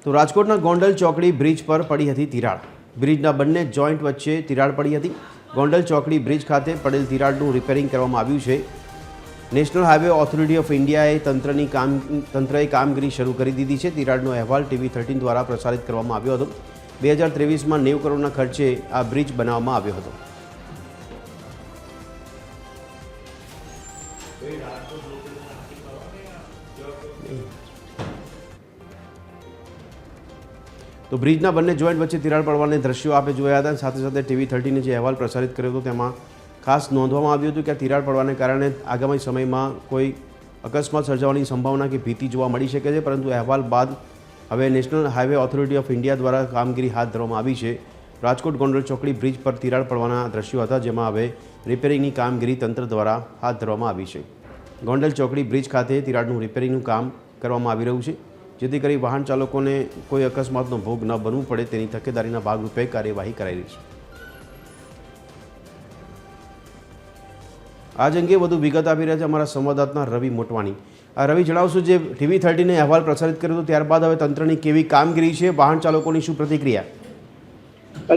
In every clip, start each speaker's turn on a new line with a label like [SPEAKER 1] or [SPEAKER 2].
[SPEAKER 1] તો રાજકોટના ગોંડલ ચોકડી બ્રિજ પર પડી હતી તિરાડ। બ્રિજના બંને જોઈન્ટ વચ્ચે તિરાડ પડી હતી। ગોંડલ ચોકડી બ્રિજ ખાતે પડેલ તિરાડનું રિપેરિંગ કરવામાં આવ્યું છે। નેશનલ હાઈવે ઓથોરિટી ઓફ ઇન્ડિયાએ તંત્રએ કામગીરી શરૂ કરી દીધી છે। તિરાડનો અહેવાલ TV13 દ્વારા પ્રસારિત કરવામાં આવ્યો હતો। 2023માં 90 કરોડના ખર્ચે આ બ્રિજ બનાવવામાં આવ્યો હતો। તો બ્રિજના બંને જોઈન્ટ વચ્ચે તિરાડ પડવાને દ્રશ્યો આપે જોયા હતા। સાથે સાથે TV13 જે અહેવાલ પ્રસારિત કર્યો હતો તેમાં ખાસ નોંધવામાં આવ્યું હતું કે આ તિરાડ પડવાને કારણે આગામી સમયમાં કોઈ અકસ્માત સર્જાવાની સંભાવના કે ભીતિ જોવા મળી શકે છે, પરંતુ અહેવાલ બાદ હવે national highway authority of India દ્વારા કામગીરી હાથ ધરવામાં આવી છે। રાજકોટ ગોંડલ ચોકડી બ્રિજ પર તિરાડ પડવાના દ્રશ્યો હતા, જેમાં હવે રિપેરિંગની કામગીરી તંત્ર દ્વારા હાથ ધરવામાં આવી છે। ગોંડલ ચોકડી બ્રિજ ખાતે તિરાડનું રિપેરિંગનું કામ કરવામાં આવી રહ્યું છે, જેથી કરી વાહન ચાલકોને કોઈ અકસ્માતનો ભોગ ન બનવું પડે તેની તકેદારીના ભાગરૂપે કાર્યવાહી કરાઈ રહી છે। આજ અંગે વધુ વિગત આપી રહ્યા છે અમારા સંવાદદાતા રવિ મોટવાણી। રવિ, જણાવશો, જે TV13 અહેવાલ પ્રસારિત કર્યો હતો ત્યારબાદ હવે તંત્રની કેવી કામગીરી છે, વાહન ચાલકોની શું પ્રતિક્રિયા?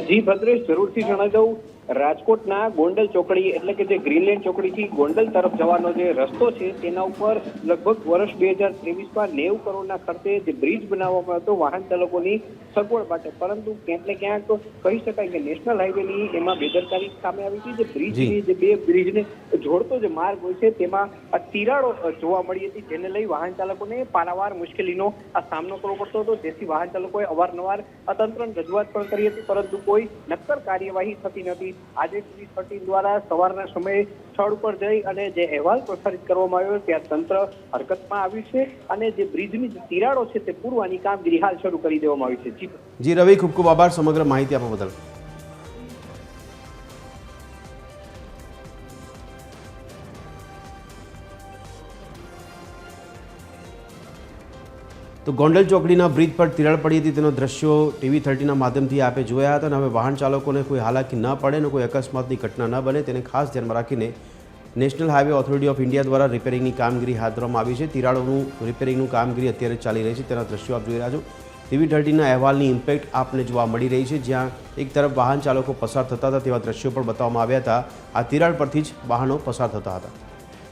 [SPEAKER 2] જી ભદ્રેશ, જરૂરથી જણાવી દઉં, રાજકોટના ગોંડલ ચોકડી એટલે કે જે ગ્રીનલેન્ડ ચોકડીથી ગોંડલ તરફ જવાનો જે રસ્તો છે તેના ઉપર લગભગ વર્ષ 2023માં 90 કરોડના ખર્ચે જે બ્રિજ બનાવવામાં હતો વાહન ચાલકોની સગવડ માટે, પરંતુ ક્યાંક ને ક્યાંક કહી શકાય કે નેશનલ હાઈવેની એમાં બેદરકારી સામે આવી હતી। જે બ્રિજની જે બે બ્રિજને જોડતો જે માર્ગ હોય છે તેમાં તિરાડો જોવા મળી હતી, જેને લઈ વાહન ચાલકોને પારાવાર મુશ્કેલીનો સામનો કરવો પડતો હતો, જેથી વાહન ચાલકોએ અવારનવાર તંત્રને રજૂઆત પણ કરી હતી, પરંતુ કોઈ નક્કર કાર્યવાહી થતી નથી। આજે TV13 દ્વારા સવારના સમયે સ્થળ ઉપર જઈ અને જે અહેવાલ પ્રસારિત કરવામાં આવ્યો ત્યાં તંત્ર હરકતમાં આવ્યું છે અને જે બ્રિજની જે તિરાડો છે તે પૂરવાની કામગીરી હાલ શરૂ કરી દેવામાં આવી છે।
[SPEAKER 1] જી રવિ, ખૂબ ખૂબ આભાર સમગ્ર માહિતી આપવા બદલ। તો ગોંડલ ચોકડીના બ્રિજ પર તિરાડ પડી હતી તેનો દ્રશ્યો TV13ના માધ્યમથી આપે જોયા હતા, અને હવે વાહન ચાલકોને કોઈ હાલાકી ન પડે અને કોઈ અકસ્માતની ઘટના ન બને તેને ખાસ ધ્યાનમાં રાખીને national highway authority of India દ્વારા રિપેરિંગની કામગીરી હાથ ધરવામાં આવી છે। તિરાડોનું રિપેરિંગનું કામગીરી અત્યારે ચાલી રહી છે, તેના દ્રશ્યો આપ જોઈ રહ્યા છો। TV13ના અહેવાલની ઇમ્પેક્ટ આપને જોવા મળી રહી છે, જ્યાં એક તરફ વાહન ચાલકો પસાર થતા હતા તેવા દ્રશ્યો પણ બતાવવામાં આવ્યા હતા। આ તિરાડ પરથી જ વાહનો પસાર થતા હતા।